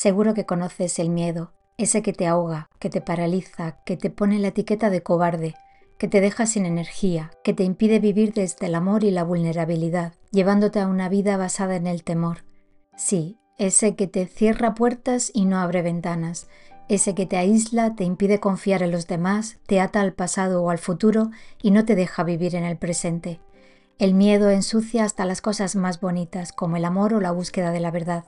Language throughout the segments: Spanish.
Seguro que conoces el miedo, ese que te ahoga, que te paraliza, que te pone la etiqueta de cobarde, que te deja sin energía, que te impide vivir desde el amor y la vulnerabilidad, llevándote a una vida basada en el temor. Sí, ese que te cierra puertas y no abre ventanas, ese que te aísla, te impide confiar en los demás, te ata al pasado o al futuro y no te deja vivir en el presente. El miedo ensucia hasta las cosas más bonitas, como el amor o la búsqueda de la verdad.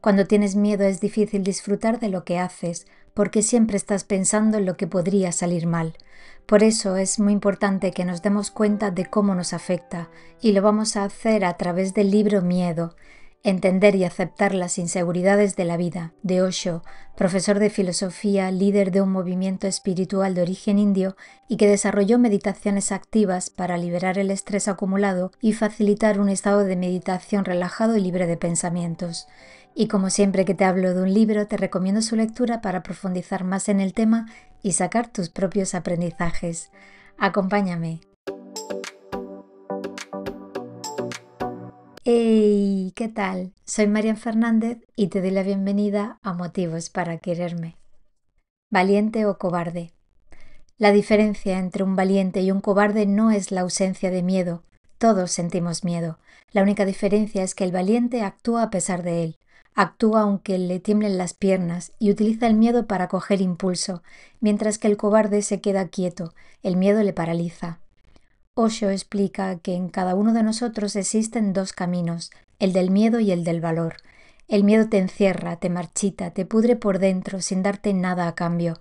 Cuando tienes miedo es difícil disfrutar de lo que haces, porque siempre estás pensando en lo que podría salir mal. Por eso es muy importante que nos demos cuenta de cómo nos afecta, y lo vamos a hacer a través del libro Miedo, Entender y aceptar las inseguridades de la vida, de Osho, profesor de filosofía, líder de un movimiento espiritual de origen indio y que desarrolló meditaciones activas para liberar el estrés acumulado y facilitar un estado de meditación relajado y libre de pensamientos. Y como siempre que te hablo de un libro, te recomiendo su lectura para profundizar más en el tema y sacar tus propios aprendizajes. Acompáñame. ¡Hey! ¿Qué tal? Soy Marian Fernández y te doy la bienvenida a Motivos para Quererme. ¿Valiente o cobarde? La diferencia entre un valiente y un cobarde no es la ausencia de miedo. Todos sentimos miedo. La única diferencia es que el valiente actúa a pesar de él. Actúa aunque le tiemblen las piernas y utiliza el miedo para coger impulso, mientras que el cobarde se queda quieto. El miedo le paraliza. Osho explica que en cada uno de nosotros existen dos caminos, el del miedo y el del valor. El miedo te encierra, te marchita, te pudre por dentro sin darte nada a cambio.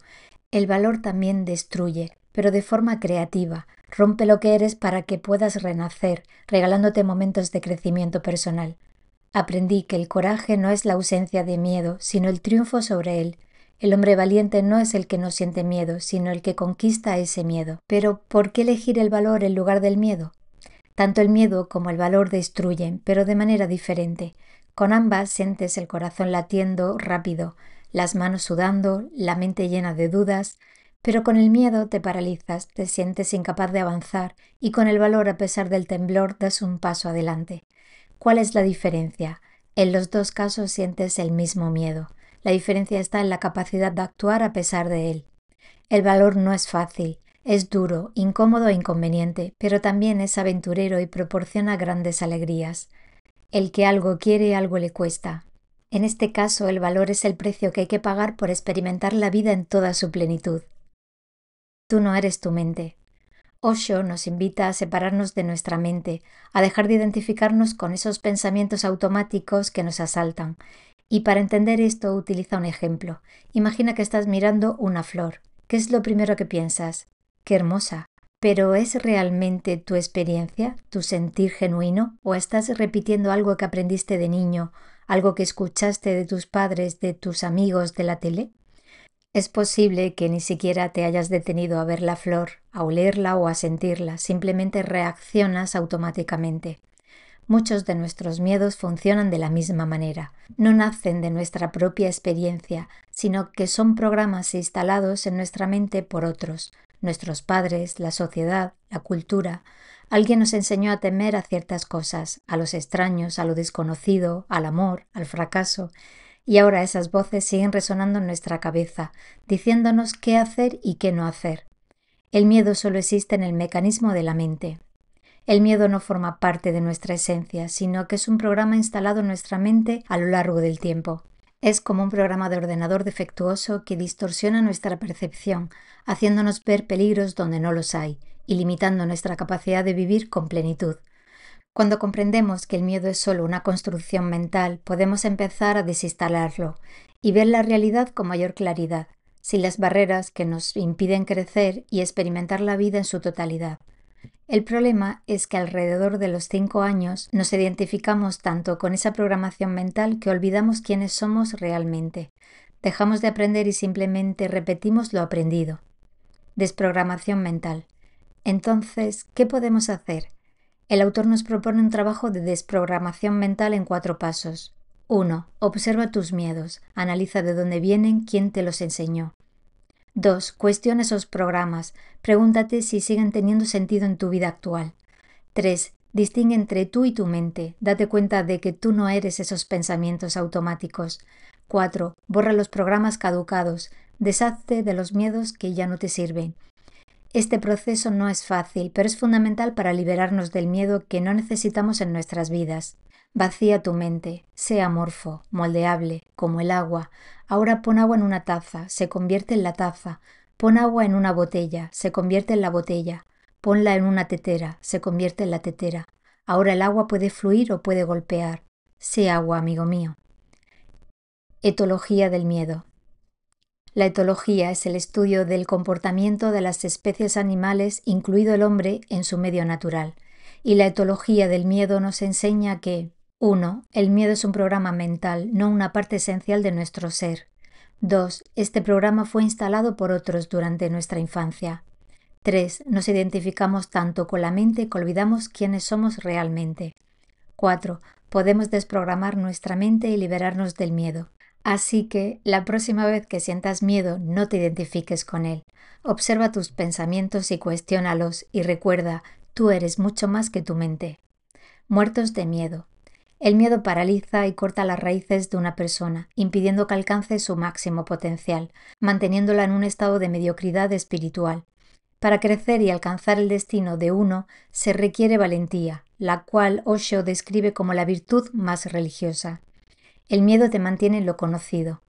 El valor también destruye, pero de forma creativa. Rompe lo que eres para que puedas renacer, regalándote momentos de crecimiento personal. Aprendí que el coraje no es la ausencia de miedo, sino el triunfo sobre él. El hombre valiente no es el que no siente miedo, sino el que conquista ese miedo. Pero, ¿por qué elegir el valor en lugar del miedo? Tanto el miedo como el valor destruyen, pero de manera diferente. Con ambas sientes el corazón latiendo rápido, las manos sudando, la mente llena de dudas, pero con el miedo te paralizas, te sientes incapaz de avanzar y con el valor, a pesar del temblor, das un paso adelante. ¿Cuál es la diferencia? En los dos casos sientes el mismo miedo. La diferencia está en la capacidad de actuar a pesar de él. El valor no es fácil, es duro, incómodo e inconveniente, pero también es aventurero y proporciona grandes alegrías. El que algo quiere, algo le cuesta. En este caso, el valor es el precio que hay que pagar por experimentar la vida en toda su plenitud. Tú no eres tu mente. Osho nos invita a separarnos de nuestra mente, a dejar de identificarnos con esos pensamientos automáticos que nos asaltan. Y para entender esto utiliza un ejemplo. Imagina que estás mirando una flor. ¿Qué es lo primero que piensas? ¡Qué hermosa! ¿Pero es realmente tu experiencia, tu sentir genuino? ¿O estás repitiendo algo que aprendiste de niño, algo que escuchaste de tus padres, de tus amigos, de la tele? Es posible que ni siquiera te hayas detenido a ver la flor, a olerla o a sentirla, simplemente reaccionas automáticamente. Muchos de nuestros miedos funcionan de la misma manera. No nacen de nuestra propia experiencia, sino que son programas instalados en nuestra mente por otros, nuestros padres, la sociedad, la cultura. Alguien nos enseñó a temer a ciertas cosas, a los extraños, a lo desconocido, al amor, al fracaso. Y ahora esas voces siguen resonando en nuestra cabeza, diciéndonos qué hacer y qué no hacer. El miedo solo existe en el mecanismo de la mente. El miedo no forma parte de nuestra esencia, sino que es un programa instalado en nuestra mente a lo largo del tiempo. Es como un programa de ordenador defectuoso que distorsiona nuestra percepción, haciéndonos ver peligros donde no los hay y limitando nuestra capacidad de vivir con plenitud. Cuando comprendemos que el miedo es solo una construcción mental, podemos empezar a desinstalarlo y ver la realidad con mayor claridad, sin las barreras que nos impiden crecer y experimentar la vida en su totalidad. El problema es que alrededor de los 5 años nos identificamos tanto con esa programación mental que olvidamos quiénes somos realmente. Dejamos de aprender y simplemente repetimos lo aprendido. Desprogramación mental. Entonces, ¿qué podemos hacer? El autor nos propone un trabajo de desprogramación mental en 4 pasos. 1. Observa tus miedos. Analiza de dónde vienen, quién te los enseñó. 2. Cuestiona esos programas. Pregúntate si siguen teniendo sentido en tu vida actual. 3. Distingue entre tú y tu mente. Date cuenta de que tú no eres esos pensamientos automáticos. 4. Borra los programas caducados. Deshazte de los miedos que ya no te sirven. Este proceso no es fácil, pero es fundamental para liberarnos del miedo que no necesitamos en nuestras vidas. Vacía tu mente, sé amorfo, moldeable, como el agua. Ahora pon agua en una taza, se convierte en la taza. Pon agua en una botella, se convierte en la botella. Ponla en una tetera, se convierte en la tetera. Ahora el agua puede fluir o puede golpear. Sé agua, amigo mío. Etología del miedo. La etología es el estudio del comportamiento de las especies animales, incluido el hombre, en su medio natural. Y la etología del miedo nos enseña que 1. El miedo es un programa mental, no una parte esencial de nuestro ser. 2. Este programa fue instalado por otros durante nuestra infancia. 3. Nos identificamos tanto con la mente que olvidamos quiénes somos realmente. 4. Podemos desprogramar nuestra mente y liberarnos del miedo. Así que, la próxima vez que sientas miedo, no te identifiques con él. Observa tus pensamientos y cuestiónalos, y recuerda, tú eres mucho más que tu mente. Muertos de miedo. El miedo paraliza y corta las raíces de una persona, impidiendo que alcance su máximo potencial, manteniéndola en un estado de mediocridad espiritual. Para crecer y alcanzar el destino de uno, se requiere valentía, la cual Osho describe como la virtud más religiosa. El miedo te mantiene en lo conocido.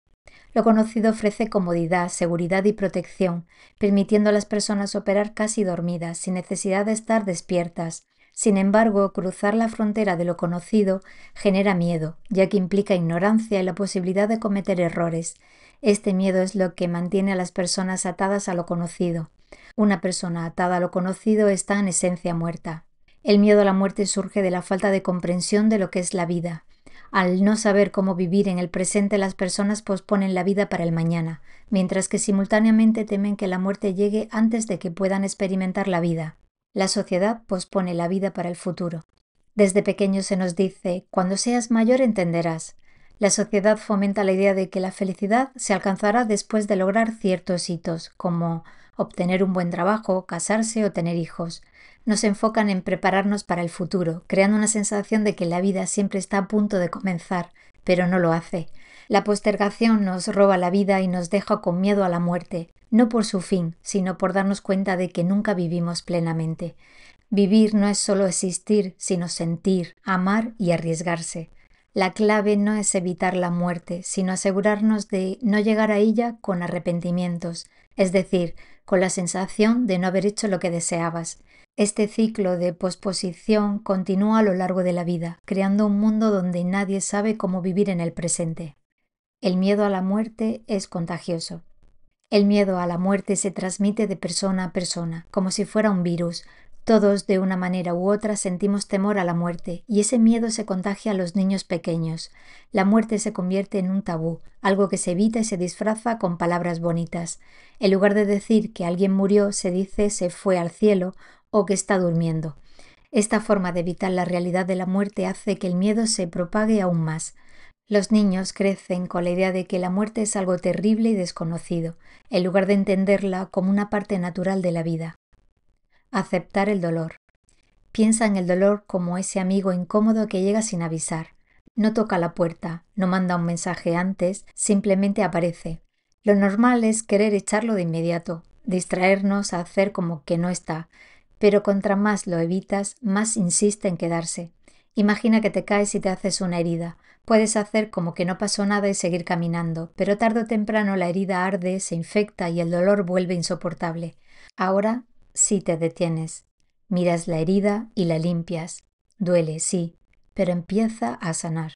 Lo conocido ofrece comodidad, seguridad y protección, permitiendo a las personas operar casi dormidas, sin necesidad de estar despiertas. Sin embargo, cruzar la frontera de lo conocido genera miedo, ya que implica ignorancia y la posibilidad de cometer errores. Este miedo es lo que mantiene a las personas atadas a lo conocido. Una persona atada a lo conocido está en esencia muerta. El miedo a la muerte surge de la falta de comprensión de lo que es la vida. Al no saber cómo vivir en el presente, las personas posponen la vida para el mañana, mientras que simultáneamente temen que la muerte llegue antes de que puedan experimentar la vida. La sociedad pospone la vida para el futuro. Desde pequeño se nos dice, cuando seas mayor entenderás. La sociedad fomenta la idea de que la felicidad se alcanzará después de lograr ciertos hitos, como obtener un buen trabajo, casarse o tener hijos. Nos enfocan en prepararnos para el futuro, creando una sensación de que la vida siempre está a punto de comenzar, pero no lo hace. La postergación nos roba la vida y nos deja con miedo a la muerte, no por su fin, sino por darnos cuenta de que nunca vivimos plenamente. Vivir no es solo existir, sino sentir, amar y arriesgarse. La clave no es evitar la muerte, sino asegurarnos de no llegar a ella con arrepentimientos, es decir, con la sensación de no haber hecho lo que deseabas. Este ciclo de posposición continúa a lo largo de la vida, creando un mundo donde nadie sabe cómo vivir en el presente. El miedo a la muerte es contagioso. El miedo a la muerte se transmite de persona a persona, como si fuera un virus. Todos, de una manera u otra, sentimos temor a la muerte, y ese miedo se contagia a los niños pequeños. La muerte se convierte en un tabú, algo que se evita y se disfraza con palabras bonitas. En lugar de decir que alguien murió, se dice se fue al cielo o que está durmiendo. Esta forma de evitar la realidad de la muerte hace que el miedo se propague aún más. Los niños crecen con la idea de que la muerte es algo terrible y desconocido, en lugar de entenderla como una parte natural de la vida. Aceptar el dolor. Piensa en el dolor como ese amigo incómodo que llega sin avisar. No toca la puerta, no manda un mensaje antes, simplemente aparece. Lo normal es querer echarlo de inmediato, distraernos a hacer como que no está, pero contra más lo evitas, más insiste en quedarse. Imagina que te caes y te haces una herida. Puedes hacer como que no pasó nada y seguir caminando, pero tarde o temprano la herida arde, se infecta y el dolor vuelve insoportable. Ahora sí te detienes. Miras la herida y la limpias. Duele, sí, pero empieza a sanar.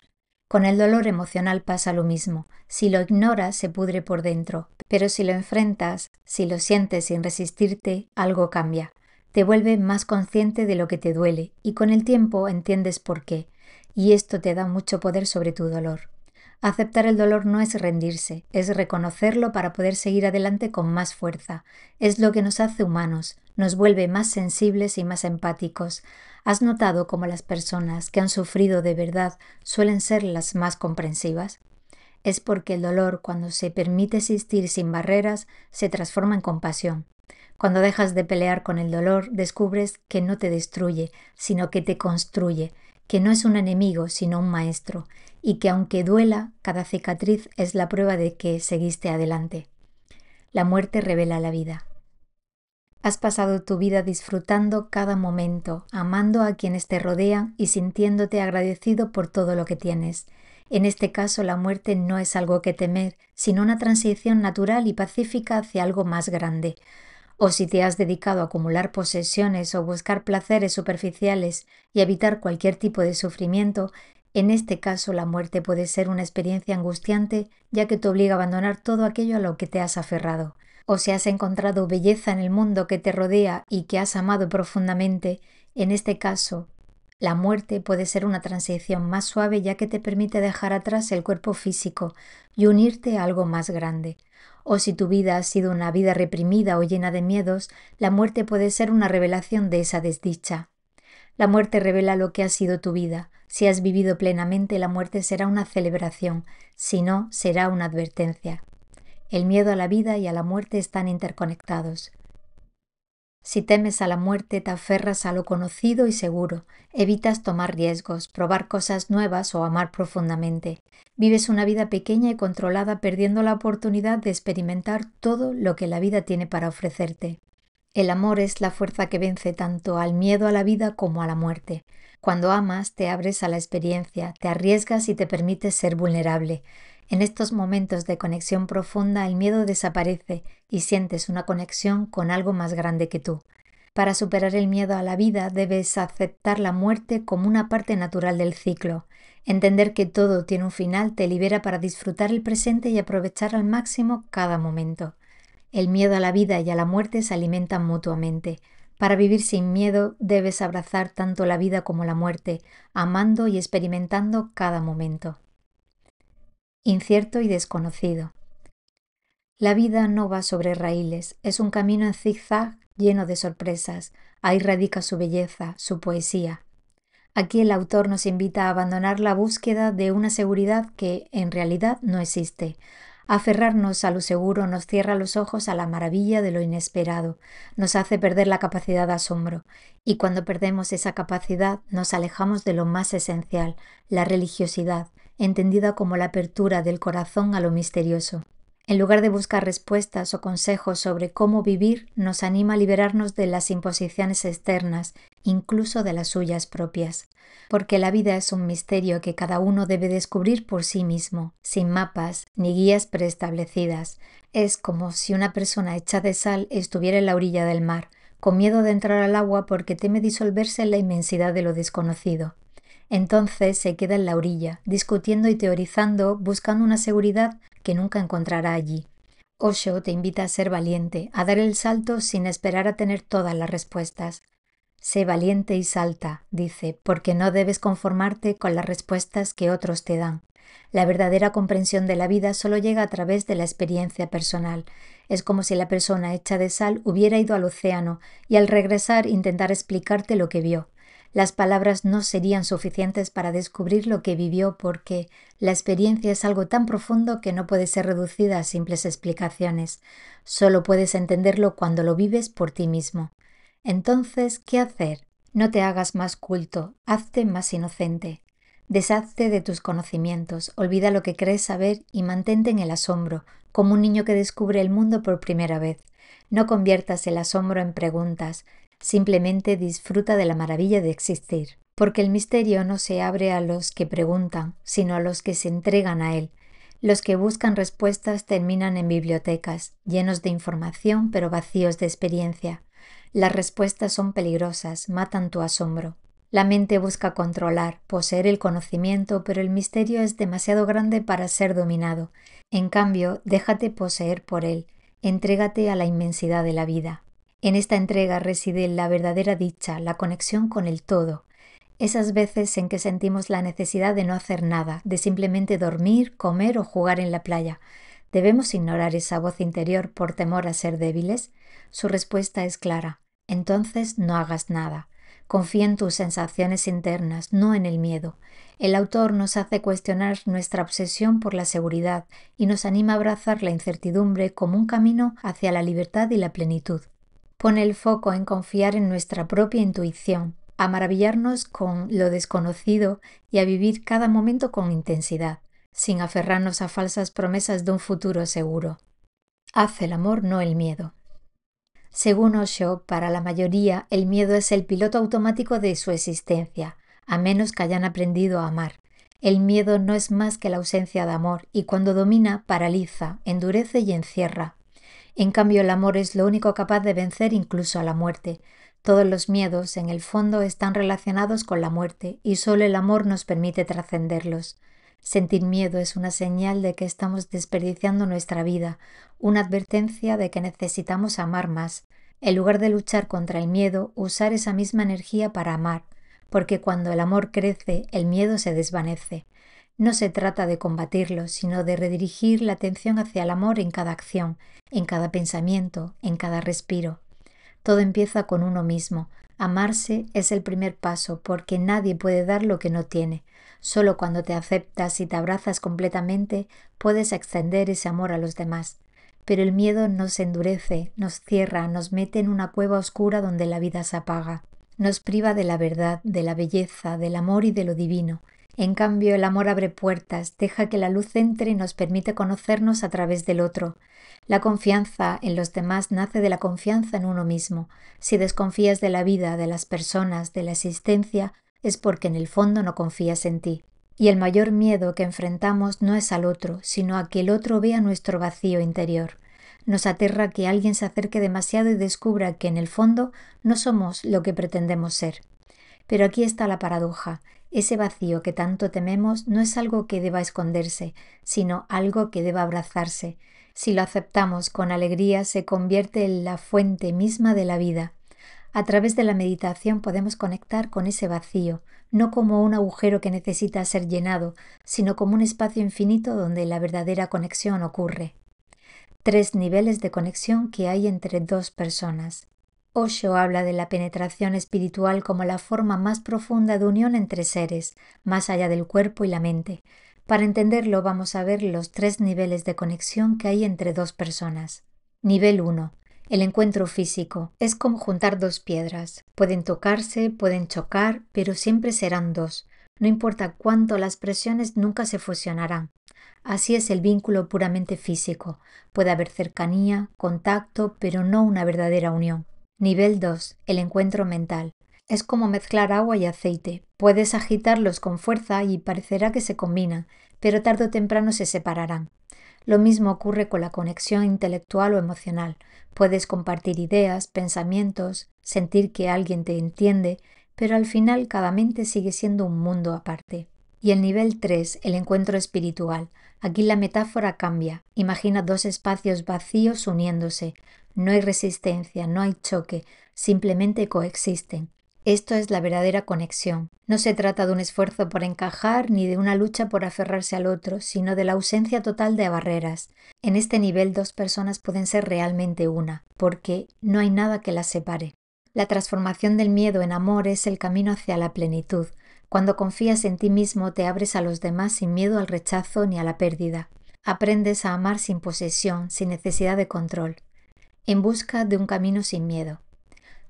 Con el dolor emocional pasa lo mismo. Si lo ignoras, se pudre por dentro, pero si lo enfrentas, si lo sientes sin resistirte, algo cambia. Te vuelve más consciente de lo que te duele y con el tiempo entiendes por qué, y esto te da mucho poder sobre tu dolor. Aceptar el dolor no es rendirse, es reconocerlo para poder seguir adelante con más fuerza. Es lo que nos hace humanos, nos vuelve más sensibles y más empáticos. ¿Has notado cómo las personas que han sufrido de verdad suelen ser las más comprensivas? Es porque el dolor, cuando se permite existir sin barreras, se transforma en compasión. Cuando dejas de pelear con el dolor, descubres que no te destruye, sino que te construye. que no es un enemigo sino un maestro, y que aunque duela, cada cicatriz es la prueba de que seguiste adelante. La muerte revela la vida. Has pasado tu vida disfrutando cada momento, amando a quienes te rodean y sintiéndote agradecido por todo lo que tienes. En este caso, la muerte no es algo que temer, sino una transición natural y pacífica hacia algo más grande. O si te has dedicado a acumular posesiones o buscar placeres superficiales y evitar cualquier tipo de sufrimiento, en este caso la muerte puede ser una experiencia angustiante, ya que te obliga a abandonar todo aquello a lo que te has aferrado. O si has encontrado belleza en el mundo que te rodea y que has amado profundamente, en este caso, la muerte puede ser una transición más suave, ya que te permite dejar atrás el cuerpo físico y unirte a algo más grande. O si tu vida ha sido una vida reprimida o llena de miedos, la muerte puede ser una revelación de esa desdicha. La muerte revela lo que ha sido tu vida. Si has vivido plenamente, la muerte será una celebración, si no, será una advertencia. El miedo a la vida y a la muerte están interconectados. Si temes a la muerte, te aferras a lo conocido y seguro, evitas tomar riesgos, probar cosas nuevas o amar profundamente. Vives una vida pequeña y controlada, perdiendo la oportunidad de experimentar todo lo que la vida tiene para ofrecerte. El amor es la fuerza que vence tanto al miedo a la vida como a la muerte. Cuando amas, te abres a la experiencia, te arriesgas y te permites ser vulnerable. En estos momentos de conexión profunda, el miedo desaparece y sientes una conexión con algo más grande que tú. Para superar el miedo a la vida, debes aceptar la muerte como una parte natural del ciclo. Entender que todo tiene un final te libera para disfrutar el presente y aprovechar al máximo cada momento. El miedo a la vida y a la muerte se alimentan mutuamente. Para vivir sin miedo debes abrazar tanto la vida como la muerte, amando y experimentando cada momento. Incierto y desconocido. La vida no va sobre raíles, es un camino en zigzag lleno de sorpresas. Ahí radica su belleza, su poesía. Aquí el autor nos invita a abandonar la búsqueda de una seguridad que en realidad no existe. Aferrarnos a lo seguro nos cierra los ojos a la maravilla de lo inesperado, nos hace perder la capacidad de asombro, y cuando perdemos esa capacidad nos alejamos de lo más esencial, la religiosidad, entendida como la apertura del corazón a lo misterioso. En lugar de buscar respuestas o consejos sobre cómo vivir, nos anima a liberarnos de las imposiciones externas, incluso de las suyas propias. Porque la vida es un misterio que cada uno debe descubrir por sí mismo, sin mapas ni guías preestablecidas. Es como si una persona hecha de sal estuviera en la orilla del mar, con miedo de entrar al agua porque teme disolverse en la inmensidad de lo desconocido. Entonces se queda en la orilla, discutiendo y teorizando, buscando una seguridad que nunca encontrará allí. Osho te invita a ser valiente, a dar el salto sin esperar a tener todas las respuestas. Sé valiente y salta, dice, porque no debes conformarte con las respuestas que otros te dan. La verdadera comprensión de la vida solo llega a través de la experiencia personal. Es como si la persona hecha de sal hubiera ido al océano y al regresar intentara explicarte lo que vio. Las palabras no serían suficientes para descubrir lo que vivió porque la experiencia es algo tan profundo que no puede ser reducida a simples explicaciones. Solo puedes entenderlo cuando lo vives por ti mismo. Entonces, ¿qué hacer? No te hagas más culto, hazte más inocente. Deshazte de tus conocimientos, olvida lo que crees saber y mantente en el asombro, como un niño que descubre el mundo por primera vez. No conviertas el asombro en preguntas, simplemente disfruta de la maravilla de existir, porque el misterio no se abre a los que preguntan, sino a los que se entregan a él. Los que buscan respuestas terminan en bibliotecas, llenos de información pero vacíos de experiencia. Las respuestas son peligrosas, matan tu asombro. La mente busca controlar, poseer el conocimiento, pero el misterio es demasiado grande para ser dominado. En cambio, déjate poseer por él, entrégate a la inmensidad de la vida. En esta entrega reside la verdadera dicha, la conexión con el todo. Esas veces en que sentimos la necesidad de no hacer nada, de simplemente dormir, comer o jugar en la playa. ¿Debemos ignorar esa voz interior por temor a ser débiles? Su respuesta es clara. Entonces no hagas nada. Confía en tus sensaciones internas, no en el miedo. El autor nos hace cuestionar nuestra obsesión por la seguridad y nos anima a abrazar la incertidumbre como un camino hacia la libertad y la plenitud. Pone el foco en confiar en nuestra propia intuición, a maravillarnos con lo desconocido y a vivir cada momento con intensidad, sin aferrarnos a falsas promesas de un futuro seguro. Haz el amor, no el miedo. Según Osho, para la mayoría el miedo es el piloto automático de su existencia, a menos que hayan aprendido a amar. El miedo no es más que la ausencia de amor y cuando domina, paraliza, endurece y encierra. En cambio, el amor es lo único capaz de vencer incluso a la muerte. Todos los miedos, en el fondo, están relacionados con la muerte y solo el amor nos permite trascenderlos. Sentir miedo es una señal de que estamos desperdiciando nuestra vida, una advertencia de que necesitamos amar más. En lugar de luchar contra el miedo, usar esa misma energía para amar, porque cuando el amor crece, el miedo se desvanece. No se trata de combatirlo, sino de redirigir la atención hacia el amor en cada acción, en cada pensamiento, en cada respiro. Todo empieza con uno mismo. Amarse es el primer paso porque nadie puede dar lo que no tiene. Solo cuando te aceptas y te abrazas completamente puedes extender ese amor a los demás. Pero el miedo nos endurece, nos cierra, nos mete en una cueva oscura donde la vida se apaga. Nos priva de la verdad, de la belleza, del amor y de lo divino. En cambio, el amor abre puertas, deja que la luz entre y nos permite conocernos a través del otro. La confianza en los demás nace de la confianza en uno mismo. Si desconfías de la vida, de las personas, de la existencia, es porque en el fondo no confías en ti. Y el mayor miedo que enfrentamos no es al otro, sino a que el otro vea nuestro vacío interior. Nos aterra que alguien se acerque demasiado y descubra que en el fondo no somos lo que pretendemos ser. Pero aquí está la paradoja. Ese vacío que tanto tememos no es algo que deba esconderse, sino algo que deba abrazarse. Si lo aceptamos con alegría, se convierte en la fuente misma de la vida. A través de la meditación podemos conectar con ese vacío, no como un agujero que necesita ser llenado, sino como un espacio infinito donde la verdadera conexión ocurre. 3 niveles de conexión que hay entre dos personas. Osho habla de la penetración espiritual como la forma más profunda de unión entre seres, más allá del cuerpo y la mente. Para entenderlo vamos a ver los 3 niveles de conexión que hay entre dos personas. Nivel 1. El encuentro físico. Es como juntar dos piedras. Pueden tocarse, pueden chocar, pero siempre serán dos. No importa cuánto las presiones, nunca se fusionarán. Así es el vínculo puramente físico. Puede haber cercanía, contacto, pero no una verdadera unión. Nivel 2. El encuentro mental. Es como mezclar agua y aceite. Puedes agitarlos con fuerza y parecerá que se combinan, pero tarde o temprano se separarán. Lo mismo ocurre con la conexión intelectual o emocional. Puedes compartir ideas, pensamientos, sentir que alguien te entiende, pero al final cada mente sigue siendo un mundo aparte. Y el nivel 3, el encuentro espiritual. Aquí la metáfora cambia. Imagina dos espacios vacíos uniéndose. No hay resistencia, no hay choque, simplemente coexisten. Esto es la verdadera conexión. No se trata de un esfuerzo por encajar ni de una lucha por aferrarse al otro, sino de la ausencia total de barreras. En este nivel dos personas pueden ser realmente una, porque no hay nada que las separe. La transformación del miedo en amor es el camino hacia la plenitud. Cuando confías en ti mismo te abres a los demás sin miedo al rechazo ni a la pérdida. Aprendes a amar sin posesión, sin necesidad de control. En busca de un camino sin miedo.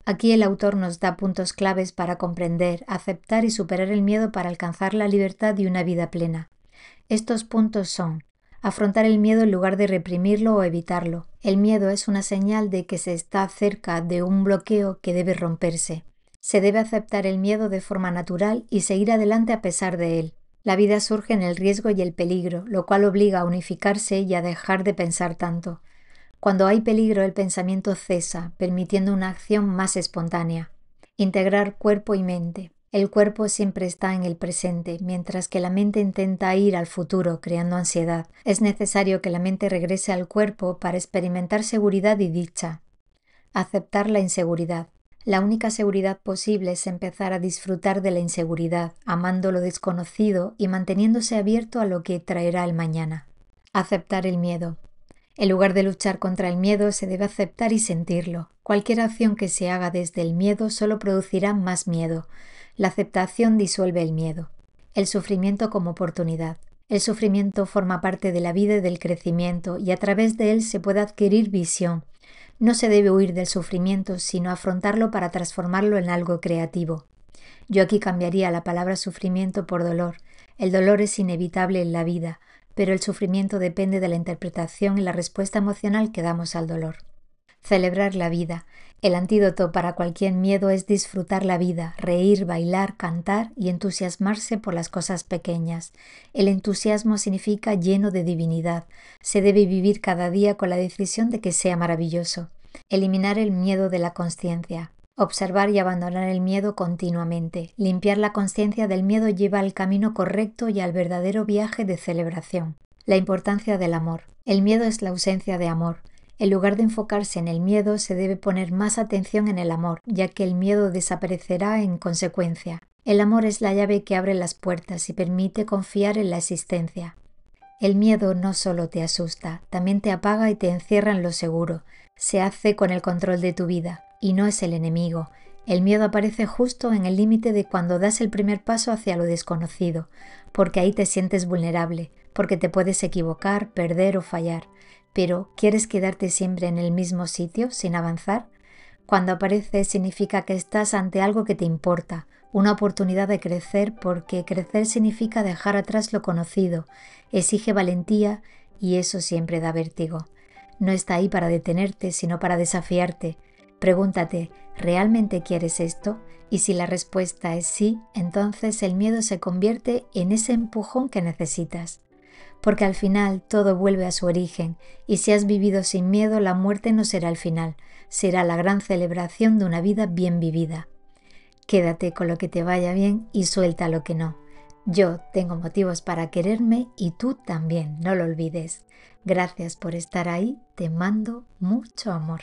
Aquí el autor nos da puntos claves para comprender, aceptar y superar el miedo para alcanzar la libertad y una vida plena. Estos puntos son: afrontar el miedo en lugar de reprimirlo o evitarlo. El miedo es una señal de que se está cerca de un bloqueo que debe romperse. Se debe aceptar el miedo de forma natural y seguir adelante a pesar de él. La vida surge en el riesgo y el peligro, lo cual obliga a unificarse y a dejar de pensar tanto. Cuando hay peligro, el pensamiento cesa, permitiendo una acción más espontánea. Integrar cuerpo y mente. El cuerpo siempre está en el presente, mientras que la mente intenta ir al futuro, creando ansiedad. Es necesario que la mente regrese al cuerpo para experimentar seguridad y dicha. Aceptar la inseguridad. La única seguridad posible es empezar a disfrutar de la inseguridad, amando lo desconocido y manteniéndose abierto a lo que traerá el mañana. Aceptar el miedo. En lugar de luchar contra el miedo, se debe aceptar y sentirlo. Cualquier acción que se haga desde el miedo solo producirá más miedo. La aceptación disuelve el miedo. El sufrimiento como oportunidad. El sufrimiento forma parte de la vida y del crecimiento, y a través de él se puede adquirir visión. No se debe huir del sufrimiento, sino afrontarlo para transformarlo en algo creativo. Yo aquí cambiaría la palabra sufrimiento por dolor. El dolor es inevitable en la vida, pero el sufrimiento depende de la interpretación y la respuesta emocional que damos al dolor. Celebrar la vida. El antídoto para cualquier miedo es disfrutar la vida, reír, bailar, cantar y entusiasmarse por las cosas pequeñas. El entusiasmo significa lleno de divinidad. Se debe vivir cada día con la decisión de que sea maravilloso. Eliminar el miedo de la consciencia. Observar y abandonar el miedo continuamente. Limpiar la consciencia del miedo lleva al camino correcto y al verdadero viaje de celebración. La importancia del amor. El miedo es la ausencia de amor. En lugar de enfocarse en el miedo, se debe poner más atención en el amor, ya que el miedo desaparecerá en consecuencia. El amor es la llave que abre las puertas y permite confiar en la existencia. El miedo no solo te asusta, también te apaga y te encierra en lo seguro. Se hace con el control de tu vida, y no es el enemigo. El miedo aparece justo en el límite de cuando das el primer paso hacia lo desconocido, porque ahí te sientes vulnerable, porque te puedes equivocar, perder o fallar. Pero, ¿quieres quedarte siempre en el mismo sitio, sin avanzar? Cuando aparece significa que estás ante algo que te importa, una oportunidad de crecer, porque crecer significa dejar atrás lo conocido, exige valentía y eso siempre da vértigo. No está ahí para detenerte, sino para desafiarte. Pregúntate, ¿realmente quieres esto? Y si la respuesta es sí, entonces el miedo se convierte en ese empujón que necesitas. Porque al final todo vuelve a su origen, y si has vivido sin miedo, la muerte no será el final, será la gran celebración de una vida bien vivida. Quédate con lo que te vaya bien y suelta lo que no. Yo tengo motivos para quererme y tú también, no lo olvides. Gracias por estar ahí, te mando mucho amor.